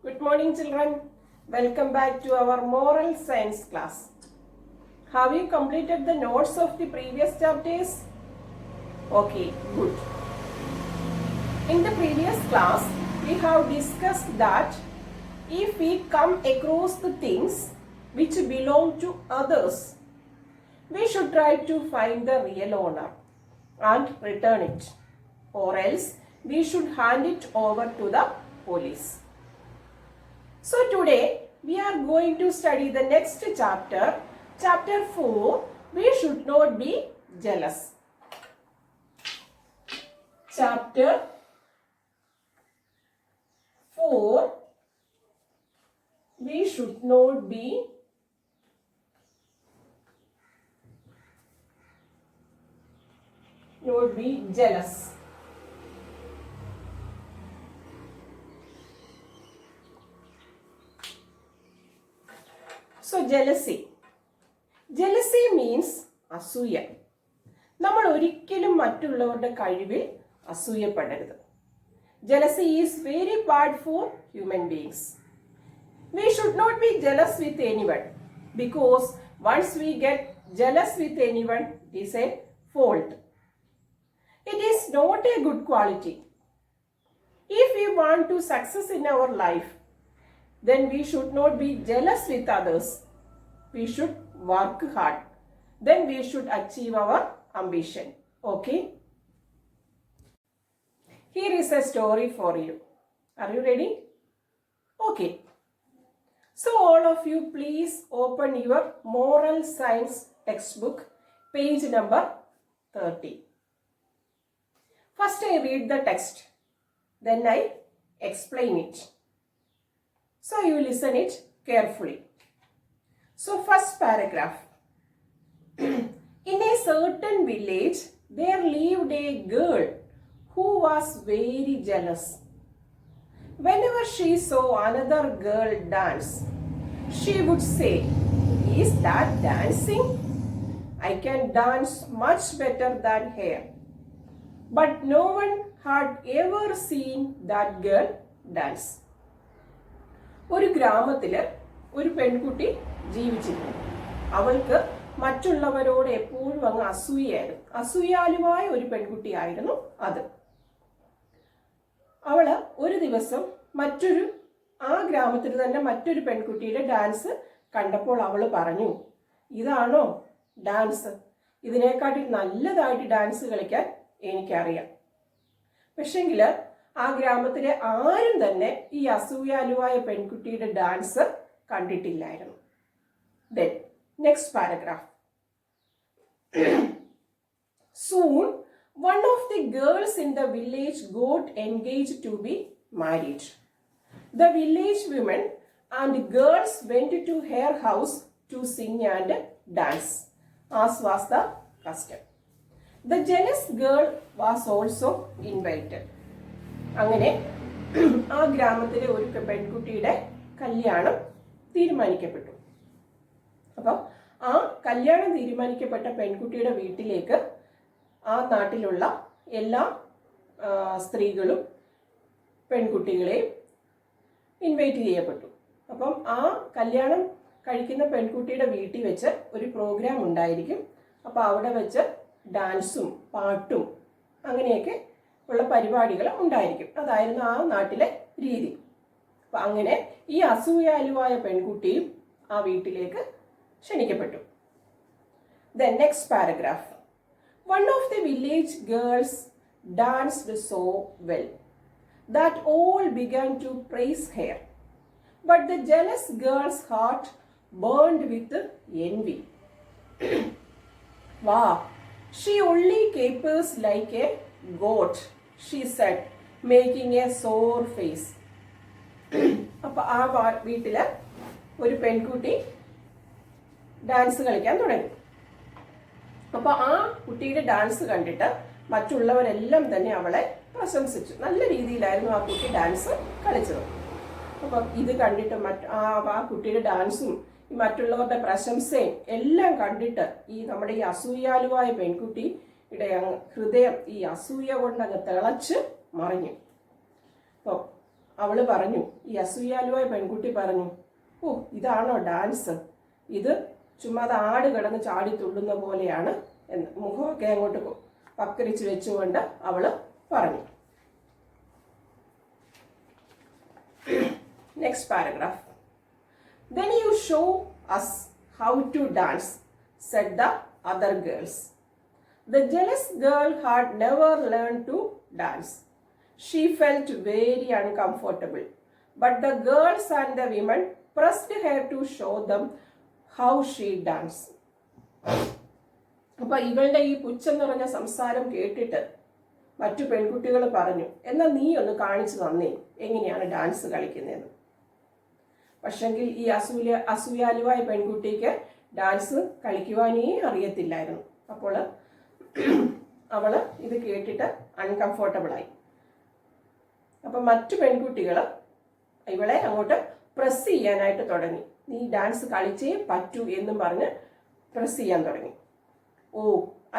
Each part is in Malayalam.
Good morning, children. Welcome back to our moral science class. Have you completed the notes of the previous chapters? Okay, good. In the previous class, we have discussed that if we come across the things which belong to others, we should try to find the real owner and return it, or else we should hand it over to the police. So today we are going to study the next chapter, chapter 4, we should not be jealous. Chapter 4, we should not be jealous. So jealousy. Jealousy means അസൂയ. നമ്മൾ ഒരിക്കലും മറ്റുള്ളവരുടെ കഴിവിൽ അസൂയപ്പെടരുത്. Jealousy is very bad for human beings. We should not be jealous with anyone because once we get jealous with anyone, it is a fault. It is not a good quality. If we want to success in our life, then we should not be jealous with others. We should work hard. Then we should achieve our ambition. Okay? Here is a story for you. Are you ready? Okay. So all of you please open your moral science textbook, page number 30. First I read the text. Then I explain it. So you listen it carefully. So first paragraph. In a certain village, there lived a girl who was very jealous. Whenever she saw another girl dance, she would say, "Is that dancing? I can dance much better than her." But no one had ever seen that girl dance. ഒരു ഗ്രാമത്തിൽ ഒരു പെൺകുട്ടി ജീവിച്ചിരുന്നു. അവൾക്ക് മറ്റുള്ളവരോട് എപ്പോഴും അങ്ങ് അസൂയായിരുന്നു. അസൂയാലുവായ ഒരു പെൺകുട്ടിയായിരുന്നു അത്. അവള് ഒരു ദിവസം ആ ഗ്രാമത്തിൽ തന്നെ മറ്റൊരു പെൺകുട്ടിയുടെ ഡാൻസ് കണ്ടപ്പോൾ അവള് പറഞ്ഞു, "ഇതാണോ ഡാൻസ്? ഇതിനെക്കാട്ടി നല്ലതായിട്ട് ഡാൻസ് കളിക്കാൻ എനിക്കറിയാം." പക്ഷെങ്കിൽ ആ ഗ്രാമത്തിലെ ആരും തന്നെ ഈ അസൂയാലുവായ പെൺകുട്ടിയുടെ dance കണ്ടിട്ടില്ലായിരുന്നു. Then next paragraph. Soon one of the girls in the village got engaged to be married. The village women and girls went to her house to sing and dance, as was the custom. The jealous girl was also invited. അങ്ങനെ ആ ഗ്രാമത്തിലെ ഒരു പെൺകുട്ടിയുടെ കല്യാണം തീരുമാനിക്കപ്പെട്ടു. അപ്പം ആ കല്യാണം തീരുമാനിക്കപ്പെട്ട പെൺകുട്ടിയുടെ വീട്ടിലേക്ക് ആ നാട്ടിലുള്ള എല്ലാ സ്ത്രീകളും പെൺകുട്ടികളെയും ഇൻവൈറ്റ് ചെയ്യപ്പെട്ടു. അപ്പം ആ കല്യാണം കഴിക്കുന്ന പെൺകുട്ടിയുടെ വീട്ടിൽ വെച്ച് ഒരു പ്രോഗ്രാം ഉണ്ടായിരിക്കും. അപ്പോൾ അവിടെ വെച്ച് ഡാൻസും പാട്ടും അങ്ങനെയൊക്കെ ഉള്ള പരിപാടികൾ ഉണ്ടായിരിക്കും. അതായിരുന്നു ആ നാട്ടിലെ രീതി. അപ്പം അങ്ങനെ ഈ അസൂയാലുവായ പെൺകുട്ടിയും ആ വീട്ടിലേക്ക് ക്ഷണിക്കപ്പെട്ടു. Then next paragraph. One of the village girls danced so well that all began to praise her. But the jealous girl's heart burned with envy. "Wow, she only capers like a goat," she said, making a sore face. അപ്പോൾ ആ വീട്ടിൽ ഒരു പെൺകുട്ടി ഡാൻസ് കളിക്കാൻ തുടങ്ങി. അപ്പോൾ ആ കുട്ടിയുടെ ഡാൻസ് കണ്ടിട്ട് മറ്റുള്ളവരെല്ലാം തന്നെ അവളെ പ്രശംസിച്ചു. നല്ല രീതിയിലായിരുന്നു ആ കുട്ടി ഡാൻസ് കളിച്ചത്. അപ്പം ഇത് കണ്ടിട്ട് ആ കുട്ടിയുടെ ഡാൻസും മറ്റുള്ളവരുടെ പ്രശംസയും എല്ലാം കണ്ടിട്ട് നമ്മുടെ ഈ അസൂയാലുവായ പെൺകുട്ടിയുടെ ഹൃദയം ഈ അസൂയ കൊണ്ടങ്ങ് തിളച്ച് മറിഞ്ഞു. അപ്പോൾ അവള് പറഞ്ഞു, ഈ അസൂയാലുവായ പെൺകുട്ടി പറഞ്ഞു, ഓ ഇതാണോ ഡാൻസ്, ഇത് ചുമ്മാ ആട് കിടന്ന് ചാടി തുള്ളുന്ന പോലെയാണ് എന്ന് മുഖമൊക്കെ അങ്ങോട്ട് പക്കരിച്ച് വെച്ചുകൊണ്ട് അവള് പറഞ്ഞു. Next paragraph. Then you show us how to dance, said the other girls. The jealous girl had never learned to dance. She felt very uncomfortable, but the girls and the women pressed her to show them how she danced. അപ്പോൾ ഇവളുടെ ഈ പുച്ഛം നിറഞ്ഞ സംസാരം കേട്ടിട്ട് മറ്റു പെൺകുട്ടികൾ പറഞ്ഞു, എന്നാൽ നീ ഒന്ന് കാണിച്ചു തന്നേ എങ്ങനെയാണ് ഡാൻസ് കളിക്കുന്നതെന്ന്. പക്ഷെങ്കിൽ ഈ അസൂയാലുവായ പെൺകുട്ടിക്ക് ഡാൻസ് കളിക്കുവാനേ അറിയത്തില്ലായിരുന്നു. അപ്പോൾ അവള് ഇത് കേട്ടിട്ട് അൺകംഫോർട്ടബിളായി. അപ്പം മറ്റു പെൺകുട്ടികൾ ഇവളെ അങ്ങോട്ട് പ്രസ് ചെയ്യാനായിട്ട് തുടങ്ങി. നീ ഡാൻസ് കളിച്ചേ പറ്റൂ എന്നും പറഞ്ഞ് പ്രസ് ചെയ്യാൻ തുടങ്ങി. Oh,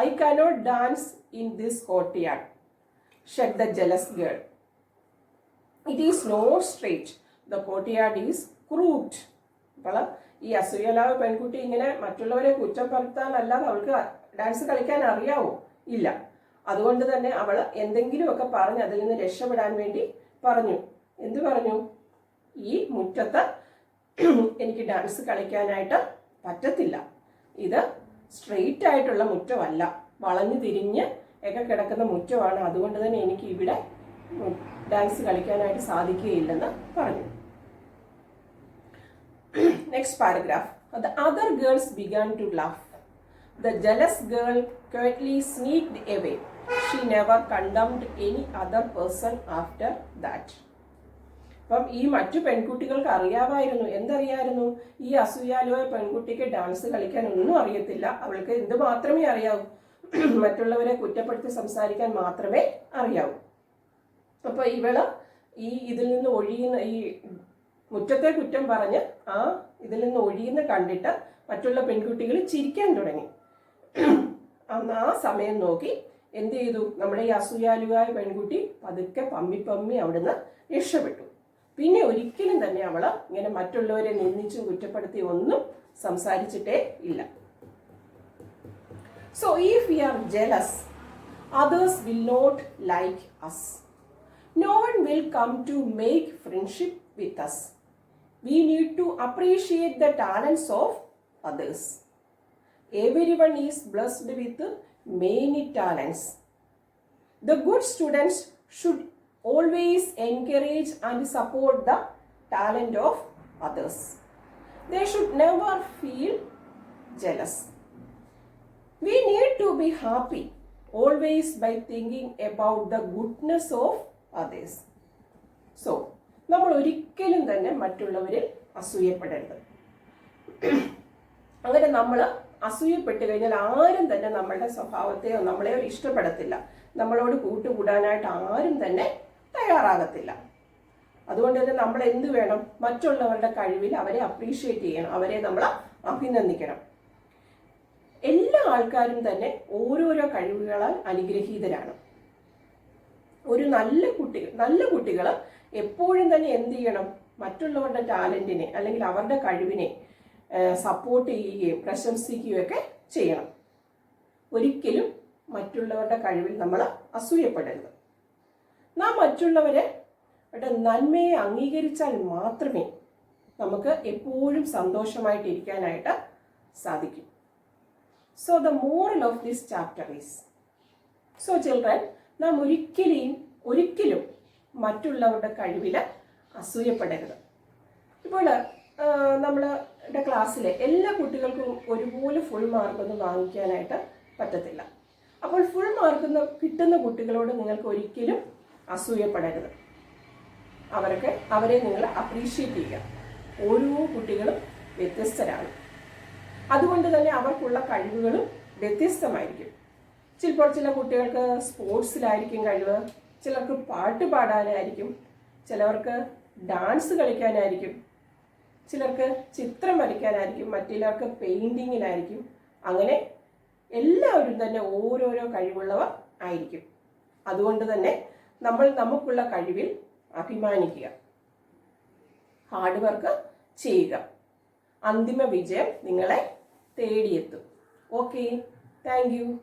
I cannot dance in this courtyard, said the jealous girl. It is not straight. The courtyard is crooked. അപ്പോൾ ഈ അസൂയലാവ് പെൺകുട്ടി ഇങ്ങനെ മറ്റുള്ളവരെ കുറ്റപ്പെടുത്താനല്ലാതെ അവൾക്ക് ഡാൻസ് കളിക്കാൻ അറിയാവോ? ഇല്ല. അതുകൊണ്ട് തന്നെ അവൾ എന്തെങ്കിലുമൊക്കെ പറഞ്ഞ് അതിൽ നിന്ന് രക്ഷപ്പെടാൻ വേണ്ടി പറഞ്ഞു. എന്തു പറഞ്ഞു? ഈ മുറ്റത്ത് എനിക്ക് ഡാൻസ് കളിക്കാനായിട്ട് പറ്റത്തില്ല. ഇത് സ്ട്രെയിറ്റ് ആയിട്ടുള്ള മുറ്റമല്ല, വളഞ്ഞു തിരിഞ്ഞ് ഒക്കെ കിടക്കുന്ന മുറ്റമാണ്. അതുകൊണ്ട് തന്നെ എനിക്ക് ഇവിടെ ഡാൻസ് കളിക്കാനായിട്ട് സാധിക്കുകയില്ലെന്ന് പറഞ്ഞു. Next paragraph. The other girls began to laugh. The jealous girl quietly sneaked away. She never condemned any other person after that. അപ്പം ഈ മറ്റു പെൺകുട്ടികൾക്ക് അറിയാമായിരുന്നു. എന്തറിയായിരുന്നു? ഈ അസൂയാലുവായ പെൺകുട്ടിക്ക് ഡാൻസ് കളിക്കാൻ ഒന്നും അറിയത്തില്ല. അവൾക്ക് എന്ത് മാത്രമേ അറിയാവൂ? മറ്റുള്ളവരെ കുറ്റപ്പെടുത്തി സംസാരിക്കാൻ മാത്രമേ അറിയാവൂ. അപ്പൊ ഇവള് ഈ ഇതിൽ നിന്ന് ഒഴിയുന്ന, ഈ മുറ്റത്തെ കുറ്റം പറഞ്ഞ് ഇതിൽ നിന്ന് ഒഴിയുന്ന കണ്ടിട്ട് മറ്റുള്ള പെൺകുട്ടികൾ ചിരിക്കാൻ തുടങ്ങി. അന്ന് ആ സമയം നോക്കി എന്ത് ചെയ്തു? നമ്മുടെ ഈ അസൂയാലുവായ പെൺകുട്ടി പതുക്കെ പമ്മി അവിടുന്ന് രക്ഷപ്പെട്ടു. പിന്നെ ഒരിക്കലും തന്നെ അവള് ഇങ്ങനെ മറ്റുള്ളവരെ നിന്ദിച്ചും കുറ്റപ്പെടുത്തി ഒന്നും സംസാരിച്ചിട്ടേ ഇല്ല. So if we are jealous, others will not like us. No one will come to make friendship with us. We need to appreciate the talents of others. Everyone is blessed with many talents. The good students should always encourage and support the talent of others. They should never feel jealous. We need to be happy always by thinking about the goodness of others. So, നമ്മൾ ഒരിക്കലും തന്നെ മറ്റുള്ളവരിൽ അസൂയപ്പെടരുത്. അങ്ങനെ നമ്മൾ അസൂയപ്പെട്ട് കഴിഞ്ഞാൽ ആരും തന്നെ നമ്മളുടെ സ്വഭാവത്തെയോ നമ്മളെയോ ഇഷ്ടപ്പെടത്തില്ല. നമ്മളോട് കൂട്ടുകൂടാനായിട്ട് ആരും തന്നെ തയ്യാറാകത്തില്ല. അതുകൊണ്ട് തന്നെ നമ്മൾ എന്ത് വേണം? മറ്റുള്ളവരുടെ കഴിവിൽ അവരെ അപ്രീഷിയേറ്റ് ചെയ്യണം, അവരെ നമ്മൾ അഭിനന്ദിക്കണം. എല്ലാ ആൾക്കാരും തന്നെ ഓരോരോ കഴിവുകളാൽ അനുഗ്രഹീതരാണ്. ഒരു നല്ല കുട്ടികൾ എപ്പോഴും തന്നെ എന്ത് ചെയ്യണം? മറ്റുള്ളവരുടെ ടാലന്റിനെ അല്ലെങ്കിൽ അവരുടെ കഴിവിനെ സപ്പോർട്ട് ചെയ്യുകയും പ്രശംസിക്കുകയും ഒക്കെ ചെയ്യണം. ഒരിക്കലും മറ്റുള്ളവരുടെ കഴിവിൽ നമ്മൾ അസൂയപ്പെടരുത്. നാം മറ്റുള്ളവരെ നന്മയെ അംഗീകരിച്ചാൽ മാത്രമേ നമുക്ക് എപ്പോഴും സന്തോഷമായിട്ടിരിക്കാനായിട്ട് സാധിക്കും. So the moral of this chapter is, so children, നാം ഒരിക്കലും മറ്റുള്ളവരുടെ കഴിവിൽ അസൂയപ്പെടരുത്. ഇപ്പോൾ നമ്മളുടെ ക്ലാസ്സിലെ എല്ലാ കുട്ടികൾക്കും ഒരുപോലെ ഫുൾ മാർക്കൊന്നും വാങ്ങിക്കാനായിട്ട് പറ്റത്തില്ല. അപ്പോൾ ഫുൾ മാർക്ക് കിട്ടുന്ന കുട്ടികളോട് നിങ്ങൾക്ക് ഒരിക്കലും അസൂയപ്പെടരുത്. അവരെ നിങ്ങൾ അപ്രീഷിയേറ്റ് ചെയ്യുക. ഓരോ കുട്ടികളും വ്യത്യസ്തരാണ്. അതുകൊണ്ട് തന്നെ അവർക്കുള്ള കഴിവുകളും വ്യത്യസ്തമായിരിക്കും. ചിലപ്പോൾ ചില കുട്ടികൾക്ക് സ്പോർട്സിലായിരിക്കും കഴിവ്, ചിലർക്ക് പാട്ട് പാടാനായിരിക്കും, ചിലവർക്ക് ഡാൻസ് കളിക്കാനായിരിക്കും, ചിലർക്ക് ചിത്രം വരയ്ക്കാനായിരിക്കും, മറ്റുള്ളവർക്ക് പെയിൻറ്റിങ്ങിനായിരിക്കും. അങ്ങനെ എല്ലാവരും തന്നെ ഓരോരോ കഴിവുള്ളവർ ആയിരിക്കും. അതുകൊണ്ട് തന്നെ നമുക്കുള്ള കഴിവിൽ അഭിമാനിക്കുക. ഹാർഡ് വർക്ക് ചെയ്യുക. അന്തിമ വിജയം നിങ്ങളെ തേടിയെത്തും. Okay, thank you.